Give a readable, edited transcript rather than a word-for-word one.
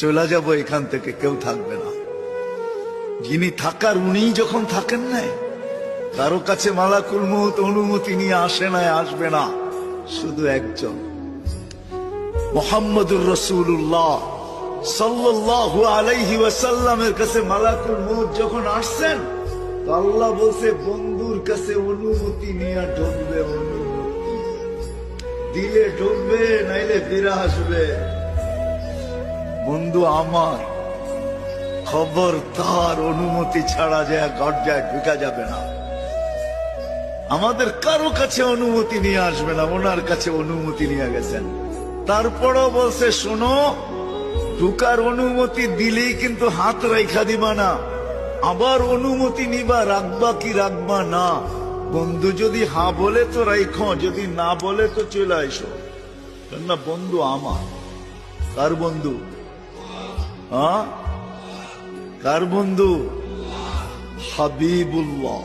চলে যাব এখান থেকে, কেউ থাকবে না। যিনি থাকার উনিই যখন থাকেন নাই, কারো কাছে মালাকুল মউত অনুমতি নিয়ে আসে নাই, আসবে না। শুধু একজন মুহাম্মদুর রাসূলুল্লাহ সাল্লাল্লাহু আলাইহি ওয়াসাল্লামের কাছে মালাকুল মউত যখন আসছেন, তো আল্লাহ বলছে বন্ধুর কাছে অনুমতি নিয়ে ঢুকবে। অনুমতি দিলে ঢুকবে, নাইলে ফিরে আসবে। বন্ধু আমার, খবর তার অনুমতি ছাড়া যায় গর্জায় ঢুকা যাবে না। আমাদের কারো কাছে অনুমতি নিয়ে আসবে না, ওনার কাছে অনুমতি নিয়ে গেছেন। তারপরও বলছে শোনো, ঢুকার অনুমতি দিলেই কিন্তু হাত রেখা দিবা না, আবার অনুমতি নিবা, রাখবা কি রাখবা না। বন্ধু যদি হ্যাঁ বলে তো রাখো, যদি না বলে তো চলে আইসো। না বন্ধু আমার, কার বন্ধু? হ্যাঁ, কার বন্ধু? হাবিবুল্লাহ